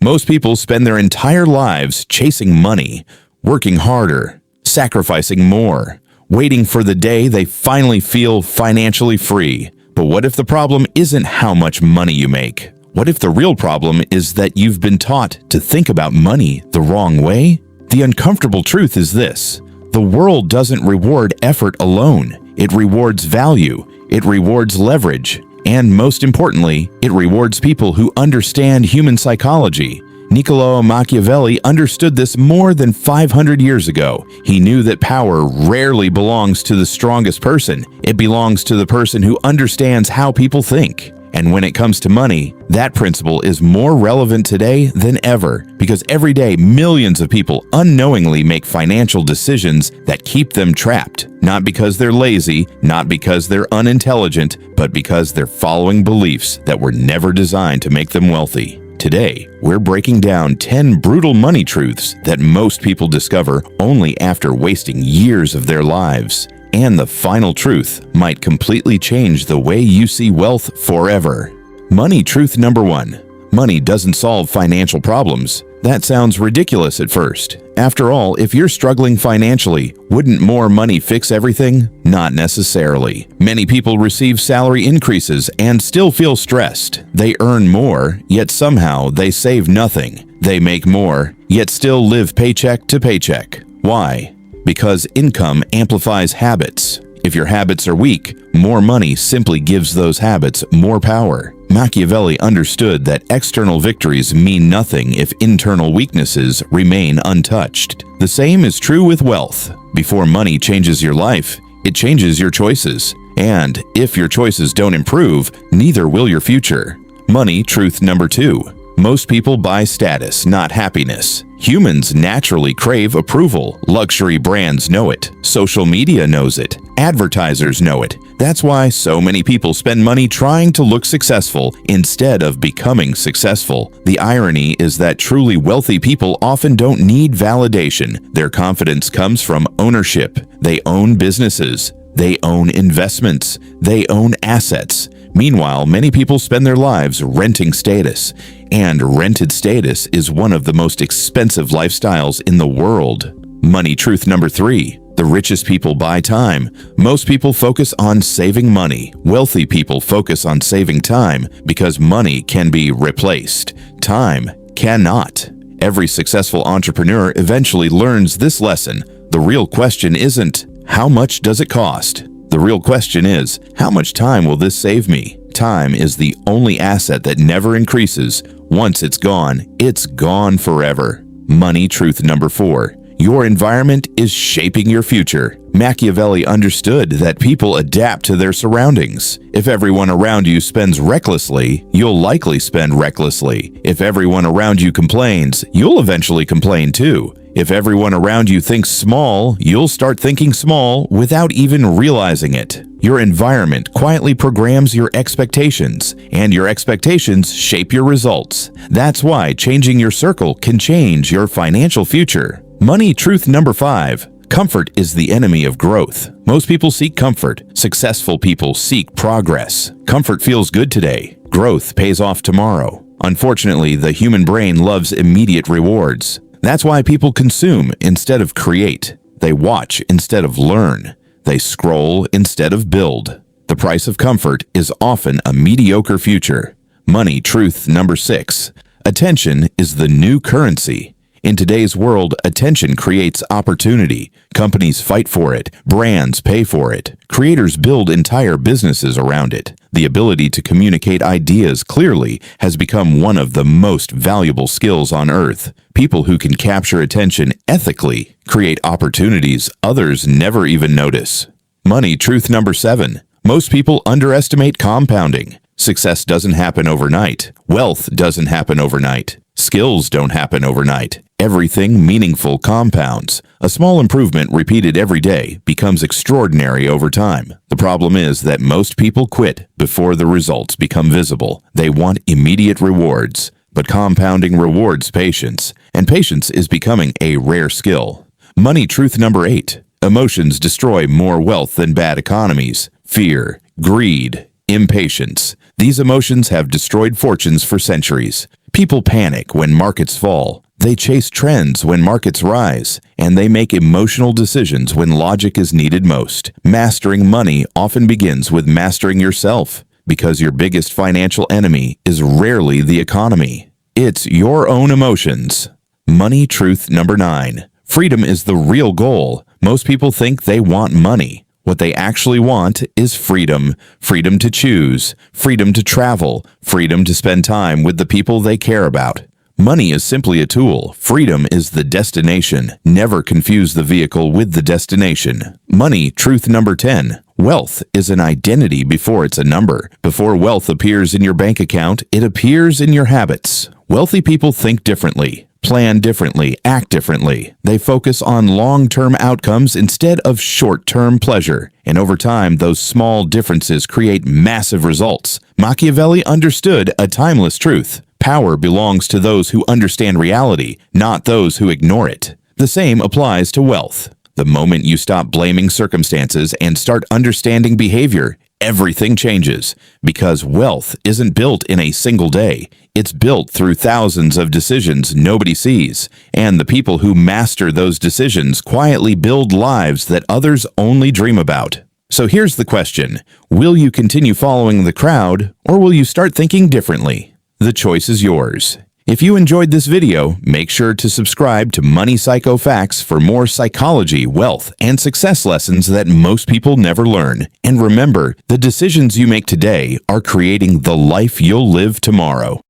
Most people spend their entire lives chasing money, working harder, sacrificing more, waiting for the day they finally feel financially free. But what if the problem isn't how much money you make? What if the real problem is that you've been taught to think about money the wrong way? The uncomfortable truth is this: the world doesn't reward effort alone. It rewards value, it rewards leverage, and most importantly, it rewards people who understand human psychology. Niccolo Machiavelli understood this more than 500 years ago. He knew that power rarely belongs to the strongest person. It belongs to the person who understands how people think. And when it comes to money, that principle is more relevant today than ever, because every day millions of people unknowingly make financial decisions that keep them trapped, not because they're lazy, not because they're unintelligent, but because they're following beliefs that were never designed to make them wealthy. Today, we're breaking down 10 brutal money truths that most people discover only after wasting years of their lives. And the final truth might completely change the way you see wealth forever. Money truth number 1. Money doesn't solve financial problems. That sounds ridiculous at first. After all, if you're struggling financially, wouldn't more money fix everything? Not necessarily. Many people receive salary increases and still feel stressed. They earn more, yet somehow they save nothing. They make more, yet still live paycheck to paycheck. Why? Because income amplifies habits. If your habits are weak, more money simply gives those habits more power. Machiavelli understood that external victories mean nothing if internal weaknesses remain untouched. The same is true with wealth. Before money changes your life, it changes your choices. And if your choices don't improve, neither will your future. Money truth number 2. Most people buy status, not happiness. Humans naturally crave approval. Luxury brands know it. Social media knows it. Advertisers know it. That's why so many people spend money trying to look successful instead of becoming successful. The irony is that truly wealthy people often don't need validation. Their confidence comes from ownership. They own businesses. They own investments. They own assets. Meanwhile, many people spend their lives renting status, and rented status is one of the most expensive lifestyles in the world. Money truth number 3. The richest people buy time. Most people focus on saving money. Wealthy people focus on saving time because money can be replaced. Time cannot. Every successful entrepreneur eventually learns this lesson. The real question isn't, how much does it cost? The real question is, how much time will this save me? Time is the only asset that never increases. Once it's gone forever. Money truth number 4. Your environment is shaping your future. Machiavelli understood that people adapt to their surroundings. If everyone around you spends recklessly, you'll likely spend recklessly. If everyone around you complains, you'll eventually complain too. If everyone around you thinks small, you'll start thinking small without even realizing it. Your environment quietly programs your expectations, and your expectations shape your results. That's why changing your circle can change your financial future. Money truth number 5. Comfort is the enemy of growth. Most people seek comfort. Successful people seek progress. Comfort feels good today. Growth pays off tomorrow. Unfortunately, the human brain loves immediate rewards. That's why people consume instead of create. They watch instead of learn. They scroll instead of build. The price of comfort is often a mediocre future. Money truth number 6. Attention is the new currency. In today's world, attention creates opportunity. Companies fight for it. Brands pay for it. Creators build entire businesses around it. The ability to communicate ideas clearly has become one of the most valuable skills on earth. People who can capture attention ethically create opportunities others never even notice. Money truth number 7. Most people underestimate compounding. Success doesn't happen overnight. Wealth doesn't happen overnight. Skills don't happen overnight. Everything meaningful compounds. A small improvement repeated every day becomes extraordinary over time. The problem is that most people quit before the results become visible. They want immediate rewards, but compounding rewards patience, and patience is becoming a rare skill. Money truth number 8. Emotions destroy more wealth than bad economies. Fear, greed, Impatience. These emotions have destroyed fortunes for centuries. People panic when markets fall. They chase trends when markets rise, and they make emotional decisions when logic is needed most. Mastering money often begins with mastering yourself, because your biggest financial enemy is rarely the economy. It's your own emotions. Money truth number 9. Freedom is the real goal. Most people think they want money. What they actually want is freedom. Freedom to choose, freedom to travel, freedom to spend time with the people they care about. Money is simply a tool. Freedom is the destination. Never confuse the vehicle with the destination. Money truth number 10. Wealth is an identity before it's a number. Before wealth appears in your bank account, it appears in your habits. Wealthy people think differently, plan differently, act differently. They focus on long-term outcomes instead of short-term pleasure. And over time, those small differences create massive results. Machiavelli understood a timeless truth. Power belongs to those who understand reality, not those who ignore it. The same applies to wealth. The moment you stop blaming circumstances and start understanding behavior, everything changes. Because wealth isn't built in a single day. It's built through thousands of decisions nobody sees. And the people who master those decisions quietly build lives that others only dream about. So here's the question. Will you continue following the crowd, or will you start thinking differently? The choice is yours. If you enjoyed this video, make sure to subscribe to Money Psycho Facts for more psychology, wealth, and success lessons that most people never learn. And remember, the decisions you make today are creating the life you'll live tomorrow.